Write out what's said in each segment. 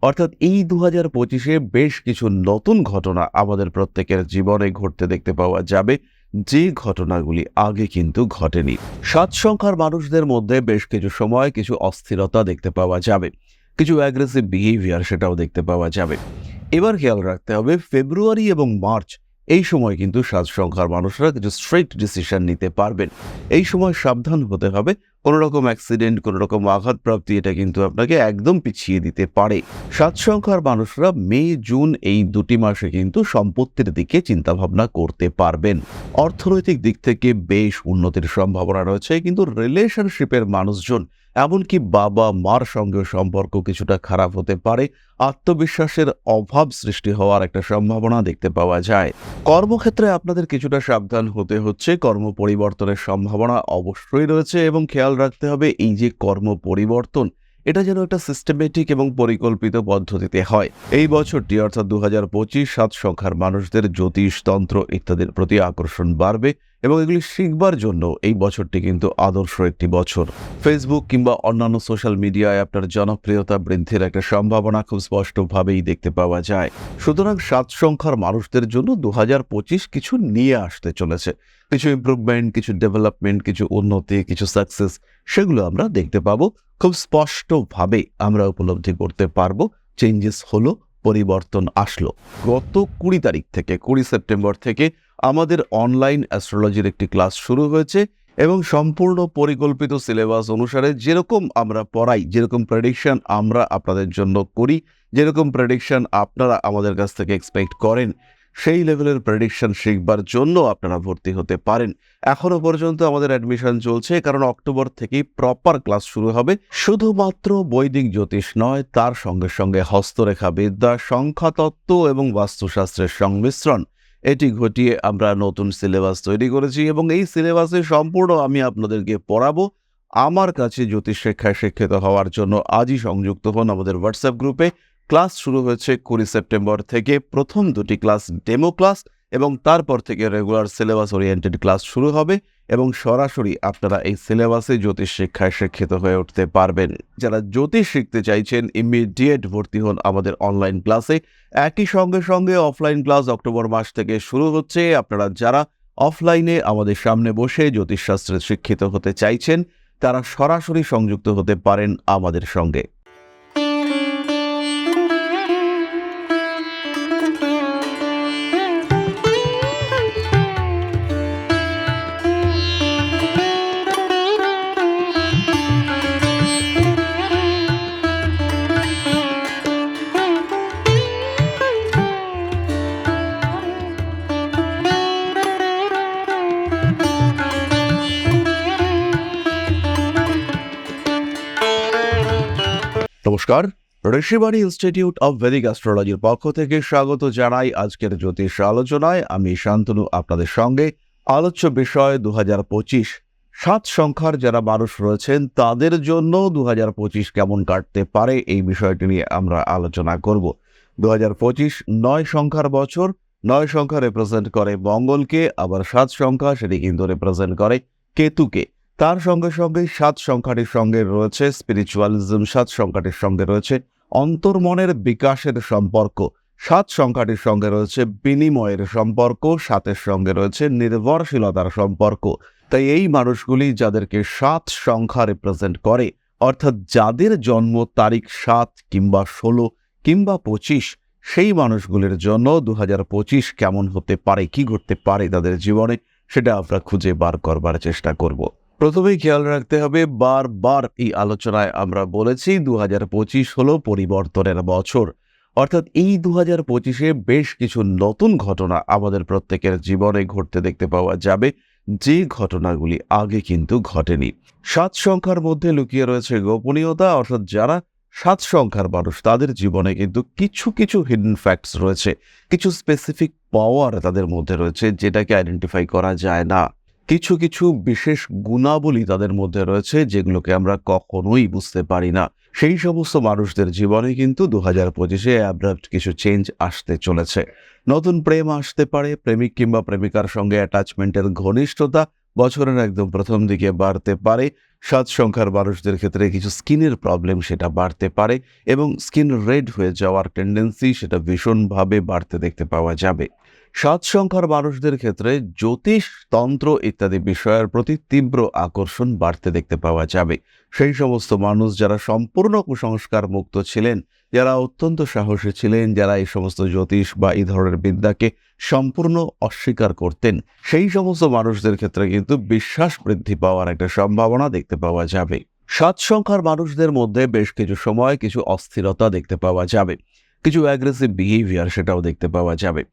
অর্থাৎ এই 2025-এ বেশ কিছু নতুন ঘটনা আমাদের প্রত্যেকের জীবনে ঘটতে দেখতে পাওয়া যাবে, যে ঘটনাগুলি আগে কিন্তু ঘটেনি। 7 সংখ্যার মানুষদের মধ্যে বেশ কিছু সময় কিছু অস্থিরতা দেখতে পাওয়া যাবে, কিছু অ্যাগ্রেসিভ বিহেভিয়ার সেটাও দেখতে পাওয়া যাবে। এবার খেয়াল রাখতে হবে ফেব্রুয়ারি এবং মার্চ এই সময় কিন্তু 7 সংখ্যার মানুষরা কিছু স্ট্রিক্ট ডিসিশন নিতে পারবেন। এই সময় সাবধান হতে হবে, কোনো রকম অ্যাক্সিডেন্ট, কোনো রকম আঘাতপ্রাপ্তি এটা কিন্তু আপনাকে একদম পিছিয়ে দিতে পারে। 7 সংখ্যার মানুষরা মে জুন এই 2টি মাসে কিন্তু সম্পত্তির দিকে চিন্তাভাবনা করতে পারবেন। অর্থনৈতিক দিক থেকে বেশ উন্নতির সম্ভাবনা রয়েছে, কিন্তু রিলেশনশিপের মানুষজন এমনকি বাবা মার সঙ্গে সম্পর্ক কিছুটা খারাপ হতে পারে। আত্মবিশ্বাসের অভাব সৃষ্টি হওয়ার একটা সম্ভাবনা দেখতে পাওয়া যায়। কর্মক্ষেত্রে আপনাদের কিছুটা সাবধান হতে হচ্ছে, কর্ম পরিবর্তনের সম্ভাবনা অবশ্যই রয়েছে এবং খেয়াল রাখতে হবে এই যে কর্ম পরিবর্তন এটা যেন একটা সিস্টেমেটিক এবং পরিকল্পিত পদ্ধতিতে হয়। এই বছরটি অর্থাৎ 2025 7 সংখ্যার মানুষদের জ্যোতিষতন্ত্র ইত্যাদির প্রতি আকর্ষণ বাড়বে এবং এগুলি শিখবার জন্য এই বছরটি কিন্তু আদর্শ একটি বছর। ফেসবুক কিংবা অন্যান্য সোশ্যাল মিডিয়ায় আপনার জনপ্রিয়তা বৃদ্ধির একটা সম্ভাবনা খুব স্পষ্টভাবেই দেখতে পাওয়া যায়। সুতরাং 7 সংখ্যার মানুষদের জন্য 2025 কিছু নিয়ে আসতে চলেছে, কিছু ইমপ্রুভমেন্ট, কিছু ডেভেলপমেন্ট, কিছু উন্নতি, কিছু সাকসেস, সেগুলো আমরা দেখতে পাবো। খুব স্পষ্টভাবে আমরা উপলব্ধি করতে পারবো চেঞ্জেস হলো, পরিবর্তন আসলো। গত 20 তারিখ থেকে 20 সেপ্টেম্বর থেকে আমাদের অনলাইন অ্যাস্ট্রোলজির একটি ক্লাস শুরু হয়েছে এবং সম্পূর্ণ পরিকল্পিত সিলেবাস অনুসারে যেরকম আমরা পড়াই, যেরকম প্রেডিকশন আমরা আপনাদের জন্য করি, যেরকম প্রেডিকশন আপনারা আমাদের কাছ থেকে এক্সপেক্ট করেন, সেই লেভেলের প্রেডিকশন শিখবার জন্য আপনারা ভর্তি হতে পারেন। এখনো পর্যন্ত আমাদের অ্যাডমিশন চলছে, কারণ অক্টোবর থেকেই প্রপার ক্লাস শুরু হবে। শুধুমাত্র বৈদিক জ্যোতিষ নয়, তার সঙ্গে সঙ্গে হস্তরেখা বিদ্যা, সংখ্যাতত্ত্ব এবং বাস্তুশাস্ত্রের সংমিশ্রণ, এটি ঘটিয়ে আমরা নতুন সিলেবাস তৈরি করেছি এবং এই সিলেবাসে সম্পূর্ণ আমি আপনাদেরকে পড়াবো। আমার কাছে জ্যোতিষ শিক্ষায় শিক্ষিত হওয়ার জন্য আজই সংযুক্ত হন আমাদের হোয়াটসঅ্যাপ গ্রুপে। ক্লাস শুরু হয়েছে 20 সেপ্টেম্বর থেকে। প্রথম 2টি ক্লাস ডেমো ক্লাস এবং তারপর থেকে রেগুলার সিলেবাস ওরিয়েন্টেড ক্লাস শুরু হবে এবং সরাসরি আপনারা এই সিলেবাসে জ্যোতিষ শিক্ষায় শিক্ষিত হয়ে উঠতে পারবেন। যারা জ্যোতিষ শিখতে চাইছেন ইমিডিয়েট ভর্তি হন আমাদের অনলাইন ক্লাসে। একই সঙ্গে সঙ্গে অফলাইন ক্লাস অক্টোবর মাস থেকে শুরু হচ্ছে। আপনারা যারা অফলাইনে আমাদের সামনে বসে জ্যোতিষশাস্ত্রে শিক্ষিত হতে চাইছেন তারা সরাসরি সংযুক্ত হতে পারেন আমাদের সঙ্গে। নমস্কার, ঋষিবাণী ইনস্টিটিউট অব ভেদিক অ্যাস্ট্রোলজির পক্ষ থেকে স্বাগত জানাই আজকের জ্যোতিষ আলোচনায়। আমি শান্তনু আপনাদের সঙ্গে। আলোচ্য বিষয় 2025 7 সংখ্যার যারা মানুষ রয়েছেন তাদের জন্য 2025 কেমন কাটতে পারে এই বিষয়টি নিয়ে আমরা আলোচনা করব। 2025 9 সংখ্যার বছর। 9 সংখ্যা রিপ্রেজেন্ট করে মঙ্গলকে, আবার 7 সংখ্যা সেটি কিন্তু রিপ্রেজেন্ট করে কেতুকে। তার সঙ্গে সঙ্গে 7 সংখ্যাটির সঙ্গে রয়েছে স্পিরিচুয়ালিজম, 7 সংখ্যাটির সঙ্গে রয়েছে অন্তর্মনের বিকাশের সম্পর্ক, 7 সংখ্যাটির সঙ্গে রয়েছে বিনিময়ের সম্পর্ক, 7-এর সঙ্গে রয়েছে নির্ভরশীলতার সম্পর্ক। তাই এই মানুষগুলি যাদেরকে 7 সংখ্যা রিপ্রেজেন্ট করে, অর্থাৎ যাদের জন্ম তারিখ 7 কিংবা 16 কিংবা 25, সেই মানুষগুলির জন্য 2025 কেমন হতে পারে, কি ঘটতে পারে তাদের জীবনে, সেটা আমরা খুঁজে বার করবার চেষ্টা করব। প্রথমেই খেয়াল রাখতে হবে, বারবার এই আলোচনায় আমরা বলেছি 2025 হলো পরিবর্তনের বছর। অর্থাৎ এই 2025-এ বেশ কিছু নতুন ঘটনা আমাদের প্রত্যেকের জীবনে ঘটতে দেখতে পাওয়া যাবে, যে ঘটনাগুলি আগে কিন্তু ঘটেনি। 7 সংখ্যার মধ্যে লুকিয়ে রয়েছে গোপনীয়তা, অর্থাৎ যারা 7 সংখ্যার মানুষ তাদের জীবনে কিন্তু কিছু কিছু হিডেন ফ্যাক্টস রয়েছে, কিছু স্পেসিফিক পাওয়ার তাদের মধ্যে রয়েছে যেটাকে আইডেন্টিফাই করা যায় না। কিছু কিছু বিশেষ গুণাবলী তাদের মধ্যে রয়েছে যেগুলোকে আমরা কখনোই বুঝতে পারি না। সেই সমস্ত মানুষদের জীবনে কিন্তু 2025-এ অ্যাব্রাপ্ট কিছু চেঞ্জ আসতে চলেছে। নতুন প্রেম আসতে পারে, প্রেমিক কিংবা প্রেমিকার সঙ্গে অ্যাটাচমেন্টের ঘনিষ্ঠতা বছরের একদম প্রথম দিকে বাড়তে পারে। সাত সংখ্যার মানুষদের ক্ষেত্রে কিছু স্কিনের প্রবলেম সেটা বাড়তে পারে এবং স্কিন রেড হয়ে যাওয়ার টেন্ডেন্সি সেটা ভীষণভাবে বাড়তে দেখতে পাওয়া যাবে। সাত সংখ্যার মানুষদের ক্ষেত্রে জ্যোতিষ, তন্ত্র ইত্যাদি বিষয়ের প্রতি তীব্র আকর্ষণ বাড়তে দেখতে পাওয়া যাবে। সেই সমস্ত মানুষ যারা সম্পূর্ণ কুসংস্কার মুক্ত ছিলেন, যারা অত্যন্ত সাহসী ছিলেন, যারা এই সমস্ত জ্যোতিষ বা এই ধরনের বিদ্যাকে সম্পূর্ণ অস্বীকার করতেন, সেই সমস্ত মানুষদের ক্ষেত্রে কিন্তু বিশ্বাস বৃদ্ধি পাওয়ার একটা সম্ভাবনা দেখতে পাওয়া যাবে। সাত সংখ্যার মানুষদের মধ্যে বেশ কিছু সময় কিছু অস্থিরতা দেখতে পাওয়া যাবে, কিছু অ্যাগ্রেসিভ বিহেভিয়ার সেটাও দেখতে পাওয়া যাবে।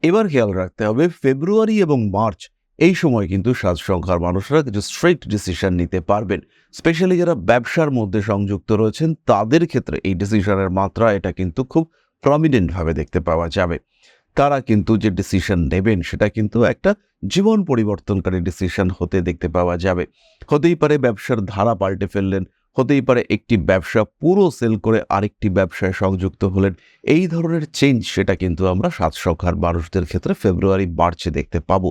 এবার খেয়াল রাখতে হবে ফেব্রুয়ারি এবং মার্চ এই সময় কিন্তু সাত সংখ্যার মানুষরা কিছু স্ট্রেট ডিসিশন নিতে পারবেন। স্পেশালি যারা ব্যবসার মধ্যে সংযুক্ত রয়েছেন তাদের ক্ষেত্রে এই ডিসিশনের মাত্রা এটা কিন্তু খুব প্রমিনেন্টভাবে দেখতে পাওয়া যাবে। তারা কিন্তু যে ডিসিশন নেবেন সেটা কিন্তু একটা জীবন পরিবর্তনকারী ডিসিশন হতে দেখতে পাওয়া যাবে। হতেই পারে ব্যবসার ধারা পাল্টে ফেললেন, হতেই পারে একটি ব্যবসা পুরো সেল করে আরেকটি ব্যবসায় সংযুক্ত হলেন। এই ধরনের চেঞ্জ সেটা কিন্তু আমরা সাত সংখ্যার মানুষদের ক্ষেত্রে ফেব্রুয়ারি মার্চে দেখতে পাবো।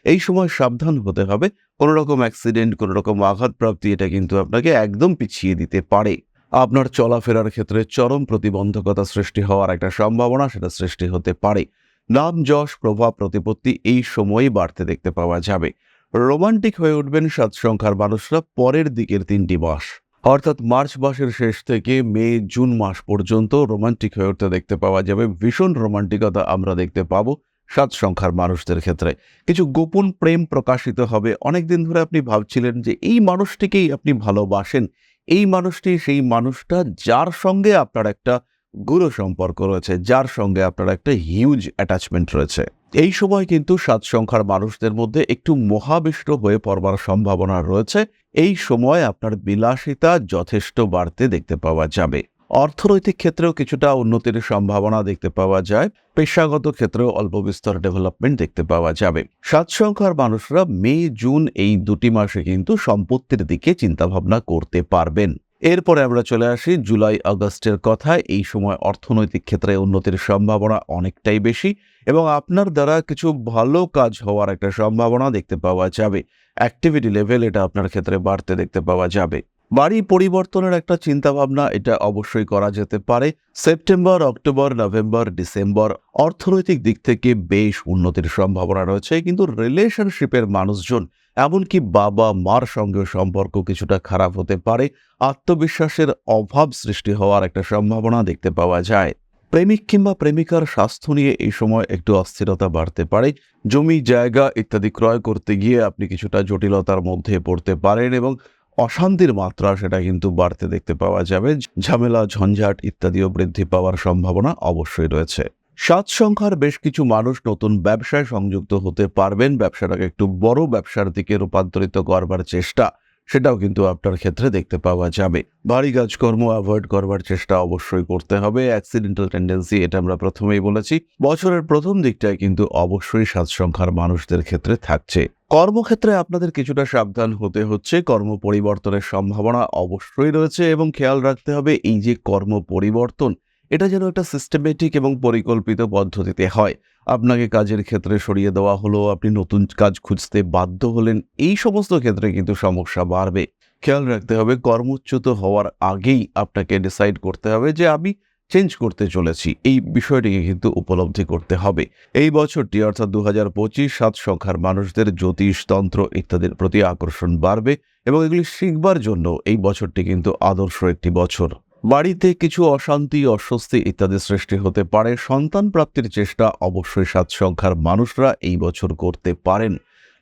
এই সময় সাবধান হতে হবে, কোনো রকম অ্যাক্সিডেন্ট, কোনো রকম আঘাতপ্রাপ্তি এটা কিন্তু আপনাকে একদম পিছিয়ে দিতে পারে। আপনার চলাফেরার ক্ষেত্রে চরম প্রতিবন্ধকতা সৃষ্টি হওয়ার একটা সম্ভাবনা সেটা সৃষ্টি হতে পারে। নাম, যশ, প্রভাব, প্রতিপত্তি এই সময়ই বাড়তে দেখতে পাওয়া যাবে। রোমান্টিক হয়ে উঠবেন সাত সংখ্যার মানুষরা পরের দিকের 3টি মাস, অর্থাৎ মার্চ মাসের শেষ থেকে মে, জুন মাস পর্যন্ত রোমান্টিক হয়ে উঠতে দেখতে পাওয়া যাবে। ভীষণ রোমান্টিকতা আমরা দেখতে পাবো সাত সংখ্যার মানুষদের ক্ষেত্রে। কিছু গোপন প্রেম প্রকাশিত হবে। অনেকদিন ধরে আপনি ভাবছিলেন যে এই মানুষটিকেই আপনি ভালোবাসেন, এই মানুষটি সেই মানুষটা যার সঙ্গে আপনার একটা গূঢ় সম্পর্ক রয়েছে, যার সঙ্গে আপনার একটা হিউজ অ্যাটাচমেন্ট রয়েছে। এই সময় কিন্তু সাত সংখ্যার মানুষদের মধ্যে একটু মোহাবিষ্ট হয়ে পড়বার সম্ভাবনা রয়েছে। এই সময় আপনার বিলাসিতা যথেষ্ট বাড়তে দেখতে পাওয়া যাবে। অর্থনৈতিক ক্ষেত্রেও কিছুটা উন্নতির সম্ভাবনা দেখতে পাওয়া যায়। পেশাগত ক্ষেত্রেও অল্প বিস্তর ডেভেলপমেন্ট দেখতে পাওয়া যাবে। সাত সংখ্যার মানুষরা মে, জুন এই 2টি মাসে কিন্তু সম্পত্তির দিকে চিন্তাভাবনা করতে পারবেন। এরপরে আমরা চলে আসি জুলাই আগস্টের কথায়। এই সময় অর্থনৈতিক ক্ষেত্রে উন্নতির সম্ভাবনা অনেকটাই বেশি এবং আপনার দ্বারা কিছু ভালো কাজ হওয়ার একটা সম্ভাবনা দেখতে পাওয়া যাবে। অ্যাক্টিভিটি লেভেল এটা আপনার ক্ষেত্রে বাড়তে দেখতে পাওয়া যাবে। বাড়ি পরিবর্তনের একটা চিন্তাভাবনা এটা অবশ্যই করা যেতে পারে। সেপ্টেম্বর, অক্টোবর, নভেম্বর, ডিসেম্বর অর্থনৈতিক দিক থেকে বেশ উন্নতির সম্ভাবনা রয়েছে, কিন্তু রিলেশনশিপের মানুষজন, এমনকি বাবা মার সঙ্গে সম্পর্ক কিছুটা খারাপ হতে পারে। আত্মবিশ্বাসের অভাব সৃষ্টি হওয়ার একটা সম্ভাবনা দেখতে পাওয়া যায়। প্রেমিক কিংবা প্রেমিকার স্বাস্থ্য নিয়ে এই সময় একটু অস্থিরতা বাড়তে পারে। জমি, জায়গা ইত্যাদি ক্রয় করতে গিয়ে আপনি কিছুটা জটিলতার মধ্যে পড়তে পারেন এবং অশান্তির মাত্রা সেটা কিন্তু বাড়তে দেখতে পাওয়া যাবে। ঝামেলা, ঝঞ্ঝাট ইত্যাদিও বৃদ্ধি পাওয়ার সম্ভাবনা অবশ্যই রয়েছে। সাত সংখ্যার বেশ কিছু মানুষ নতুন ব্যবসায় সংযুক্ত হতে পারবেন। ব্যবসাটাকে একটু বড় ব্যবসার দিকে রূপান্তরিত করবার চেষ্টা সেটাও কিন্তু আপনার ক্ষেত্রে দেখতে পাওয়া যাবে। ভারী কাজকর্ম অ্যাভয়েড করবার চেষ্টা অবশ্যই করতে হবে। অ্যাক্সিডেন্টাল টেন্ডেন্সি এটা আমরা প্রথমেই বলেছি। বছরের প্রথম দিকটায় কিন্তু অবশ্যই সাত সংখ্যার মানুষদের ক্ষেত্রে থাকছে। কর্মক্ষেত্রে আপনাদের কিছুটা সাবধান হতে হচ্ছে। কর্ম পরিবর্তনের সম্ভাবনা অবশ্যই রয়েছে এবং খেয়াল রাখতে হবে এই যে কর্ম পরিবর্তন এটা যেন একটা সিস্টেমেটিক এবং পরিকল্পিত পদ্ধতিতে হয়। আপনাকে কাজের ক্ষেত্রে সরিয়ে দেওয়া হলো, আপনি নতুন কাজ খুঁজতে বাধ্য হলেন, এই সমস্ত ক্ষেত্রে কিন্তু সমস্যা বাড়বে। খেয়াল রাখতে হবে কর্মচ্যুত হওয়ার আগেই আপনাকে ডিসাইড করতে হবে যে আমি চেঞ্জ করতে চলেছি। এই বিষয়টিকে কিন্তু উপলব্ধি করতে হবে। এই বছরটি অর্থাৎ 2025 সাত সংখ্যার মানুষদের জ্যোতিষ, তন্ত্র ইত্যাদির প্রতি আকর্ষণ বাড়বে এবং এগুলি শিখবার জন্য এই বছরটি কিন্তু আদর্শ একটি বছর। বাড়িতে কিছু অশান্তি, অস্বস্তি ইত্যাদি সৃষ্টি হতে পারে। সন্তান প্রাপ্তির চেষ্টা অবশ্যই সাত সংখ্যার মানুষরা এই বছর করতে পারেন।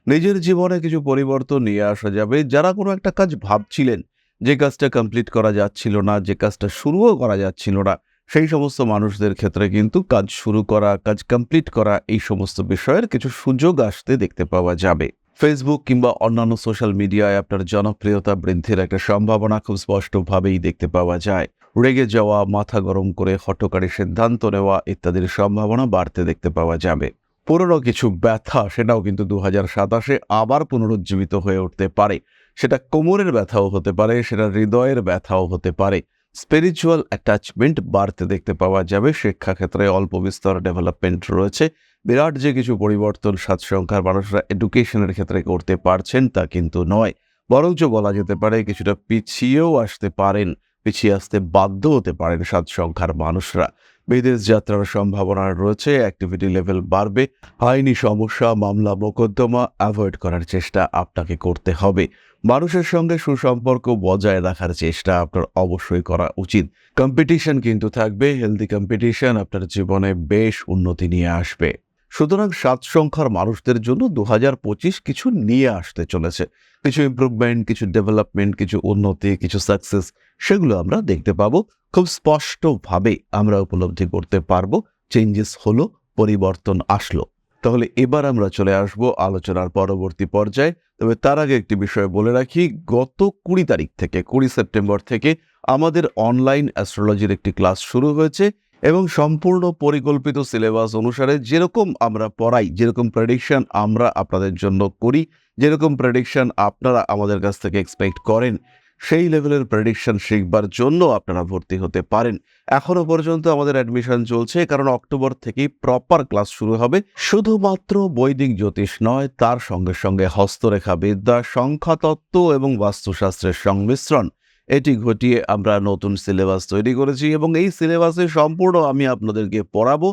নিজের জীবনে কিছু পরিবর্তন নিয়ে আসা যাবে। যারা কোনো একটা কাজ ভাবছিলেন, যে কাজটা কমপ্লিট করা যাচ্ছিল না, যে কাজটা শুরুও করা যাচ্ছিল না, সেই সমস্ত মানুষদের ক্ষেত্রে কিন্তু কাজ শুরু করা, কাজ কমপ্লিট করা এই সমস্ত বিষয়ের কিছু সুযোগ আসতে দেখতে পাওয়া যাবে। ফেসবুক কিংবা অন্যান্য সোশ্যাল মিডিয়ায় আপনার জনপ্রিয়তা বৃদ্ধির একটা সম্ভাবনা খুব স্পষ্টভাবেই দেখতে পাওয়া যায়। রেগে যাওয়া, মাথা গরম করে হঠকারী সিদ্ধান্ত নেওয়া ইত্যাদির সম্ভাবনা বাড়তে দেখতে পাওয়া যাবে। পুরনো কিছু ব্যথা সেটাও কিন্তু 2027-এ আবার পুনরুজ্জীবিত হয়ে উঠতে পারে। সেটা কোমরের ব্যথাও হতে পারে, সেটা হৃদয়ের ব্যথাও হতে পারে। স্পিরিচুয়াল অ্যাটাচমেন্ট বাড়তে দেখতে পাওয়া যাবে। শিক্ষাক্ষেত্রে অল্প বিস্তর ডেভেলপমেন্ট রয়েছে। বিরাট যে কিছু পরিবর্তন সাত সংখ্যার মানুষরা এডুকেশনের ক্ষেত্রে করতে পারছেন তা কিন্তু নয়। বরঞ্চ বলা যেতে পারে কিছুটা পিছিয়েও আসতে পারেন, পিছিয়ে আসতে বাধ্য হতে পারেন 7 সংখ্যার মানুষরা। বিদেশ যাত্রার সম্ভাবনা রয়েছে, অ্যাক্টিভিটি লেভেল বাড়বে, আইনি সমস্যা, মামলা মোকদ্দমা অ্যাভয়েড করার চেষ্টা আপনাকে করতে হবে। মানুষের সঙ্গে সুসম্পর্ক বজায় রাখার চেষ্টা আপনার অবশ্যই করা উচিত। কম্পিটিশন কিন্তু থাকবে, হেলদি কম্পিটিশন আপনার জীবনে বেশ উন্নতি নিয়ে আসবে। সুতরাং 7 সংখ্যার মানুষদের জন্য 2025 কিছু নিয়ে আসতে চলেছে। কিছু ইমপ্রুভমেন্ট, কিছু ডেভেলপমেন্ট, কিছু উন্নতি, কিছু সাকসেস, সেগুলো আমরা দেখতে পাবো। খুব স্পষ্টভাবে আমরা উপলব্ধি করতে পারবো চেঞ্জেস হলো, পরিবর্তন আসলো। তাহলে এবার আমরা চলে আসব আলোচনার পরবর্তী পর্যায়ে। তবে তার আগে একটি বিষয় বলে রাখি, গত 20 তারিখ থেকে 20 সেপ্টেম্বর থেকে আমাদের অনলাইন অ্যাস্ট্রোলজির একটি ক্লাস শুরু হয়েছে এবং সম্পূর্ণ পরিকল্পিত সিলেবাস অনুসারে যেরকম আমরা পড়াই, যেরকম প্রেডিকশন আমরা আপনাদের জন্য করি, যেরকম প্রেডিকশন আপনারা আমাদের কাছ থেকে এক্সপেক্ট করেন, সেই লেভেলের প্রেডিকশন শিখবার জন্য আপনারা ভর্তি হতে পারেন। এখনো পর্যন্ত আমাদের অ্যাডমিশন চলছে, কারণ অক্টোবর থেকেই প্রপার ক্লাস শুরু হবে। শুধুমাত্র বৈদিক জ্যোতিষ নয়, তার সঙ্গে সঙ্গে হস্তরেখা বিদ্যা, সংখ্যাতত্ত্ব এবং বাস্তুশাস্ত্রের সংমিশ্রণ, এটি ঘটিয়ে আমরা নতুন সিলেবাস তৈরি করেছি এবং এই সিলেবাসে সম্পূর্ণ আমি আপনাদেরকে পড়াবো।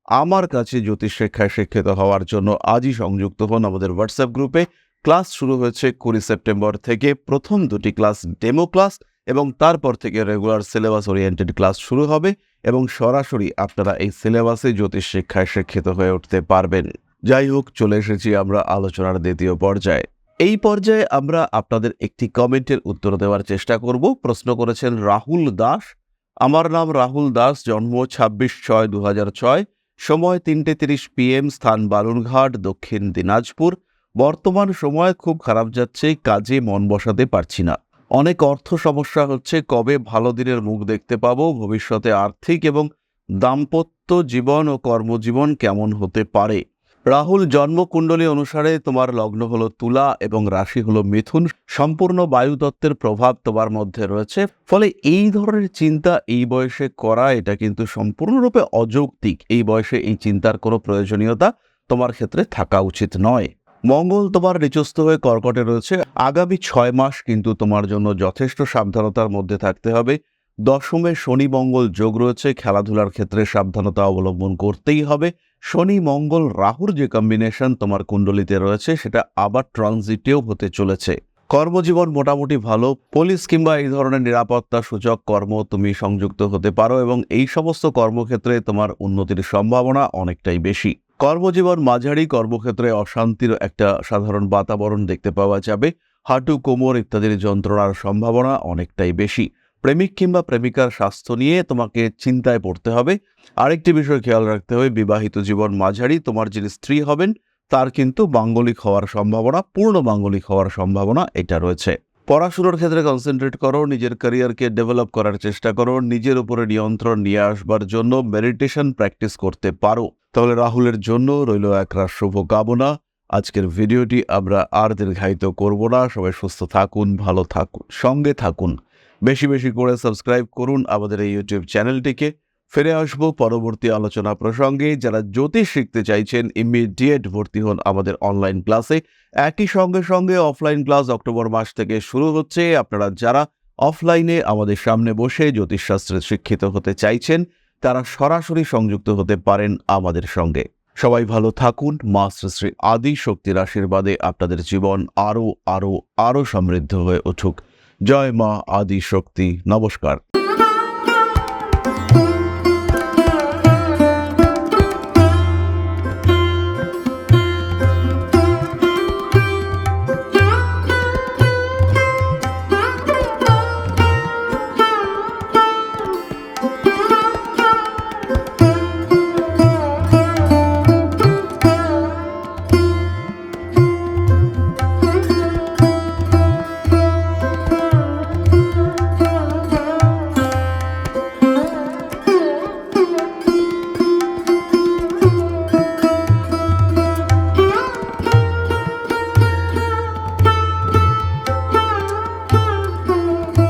আমার কাছে জ্যোতিষ শিক্ষায় শিক্ষিত হওয়ার জন্য আজই সংযুক্ত হন আমাদের হোয়াটসঅ্যাপ গ্রুপে। ক্লাস শুরু হয়েছে 20 সেপ্টেম্বর থেকে। প্রথম 2টি ক্লাস ডেমো ক্লাস এবং তারপর থেকে রেগুলার সিলেবাস ওরিয়েন্টেড ক্লাস শুরু হবে এবং সরাসরি আপনারা এই সিলেবাসে জ্যোতিষ শিক্ষায় শিক্ষিত হয়ে উঠতে পারবেন। যাই হোক, চলে এসেছি আমরা আলোচনার দ্বিতীয় পর্যায়ে। এই পর্যায়ে আমরা আপনাদের একটি কমেন্টের উত্তর দেওয়ার চেষ্টা করব। প্রশ্ন করেছেন রাহুল দাস। আমার নাম রাহুল দাস, জন্ম 26/6/2006, সময় 3:30 PM, স্থান বালুরঘাট, দক্ষিণ দিনাজপুর। বর্তমান সময় খুব খারাপ যাচ্ছে, কাজে মন বসাতে পারছি না, অনেক অর্থ সমস্যা হচ্ছে, কবে ভালো দিনের মুখ দেখতে পাবো, ভবিষ্যতে আর্থিক এবং দাম্পত্য জীবন ও কর্মজীবন কেমন হতে পারে। রাহুল, জন্মকুণ্ডলী অনুসারে তোমার লগ্ন হলো তুলা এবং রাশি হলো মিথুন। সম্পূর্ণ বায়ুতত্ত্বের প্রভাব তোমার মধ্যে রয়েছে, ফলে এই ধরনের চিন্তা এই বয়সে করা এটা কিন্তু সম্পূর্ণরূপে অযৌক্তিক। এই বয়সে এই চিন্তার কোনো প্রয়োজনীয়তা তোমার ক্ষেত্রে থাকা উচিত নয়। মঙ্গল তোমার নিচস্থ হয়ে কর্কটে রয়েছে। আগামী 6 মাস কিন্তু তোমার জন্য যথেষ্ট সাবধানতার মধ্যে থাকতে হবে। দশমে শনি মঙ্গল যোগ রয়েছে, খেলাধুলার ক্ষেত্রে সাবধানতা অবলম্বন করতেই হবে। শনি মঙ্গল রাহুর যে কম্বিনেশন তোমার কুণ্ডলিতে রয়েছে সেটা আবার ট্রানজিটেও হতে চলেছে। কর্মজীবন মোটামুটি ভালো, পুলিশ কিংবা এই ধরনের নিরাপত্তা সূচক কর্ম তুমি সংযুক্ত হতে পারো এবং এই সমস্ত কর্মক্ষেত্রে তোমার উন্নতির সম্ভাবনা অনেকটাই বেশি। কর্মজীবন মাঝারি, কর্মক্ষেত্রে অশান্তির একটা সাধারণ বাতাবরণ দেখতে পাওয়া যাবে। হাঁটু, কোমর ইত্যাদির যন্ত্রণার সম্ভাবনা অনেকটাই বেশি। প্রেমিক কিংবা প্রেমিকার স্বাস্থ্য নিয়ে তোমাকে চিন্তায় পড়তে হবে। আরেকটি বিষয় খেয়াল রাখতে হবে, বিবাহিত জীবন মাঝারি, তোমার যিনি স্ত্রী হবেন তার কিন্তু মাঙ্গলিক হওয়ার সম্ভাবনা, পূর্ণ মাঙ্গলিক হওয়ার সম্ভাবনা এটা রয়েছে। পড়াশোনার ক্ষেত্রে কনসেন্ট্রেট করো, নিজের ক্যারিয়ারকে ডেভেলপ করার চেষ্টা করো, নিজের উপরে নিয়ন্ত্রণ নিয়ে আসবার জন্য মেডিটেশন প্র্যাকটিস করতে পারো। তাহলে রাহুলের জন্য রইল একরাশ শুভকামনা। আজকের ভিডিওটি আমরা আর দীর্ঘায়িত করব না। সবাই সুস্থ থাকুন, ভালো থাকুন, সঙ্গে থাকুন, বেশি বেশি করে সাবস্ক্রাইব করুন আমাদের এই ইউটিউব চ্যানেলটিকে। ফিরে আসবো পরবর্তী আলোচনা প্রসঙ্গে। যারা জ্যোতিষ শিখতে চাইছেন ইমিডিয়েট ভর্তি হন আমাদের অনলাইন ক্লাসে। একই সঙ্গে সঙ্গে অফলাইন ক্লাস অক্টোবর মাস থেকে শুরু হচ্ছে। আপনারা যারা অফলাইনে আমাদের সামনে বসে জ্যোতিষশাস্ত্রে শিক্ষিত হতে চাইছেন তারা সরাসরি সংযুক্ত হতে পারেন আমাদের সঙ্গে। সবাই ভালো থাকুন। মা শ্রী শ্রী আদি শক্তির আশীর্বাদে আপনাদের জীবন আরো আরো আরো সমৃদ্ধ হয়ে উঠুক। জয় মা আদি শক্তি। নমস্কার।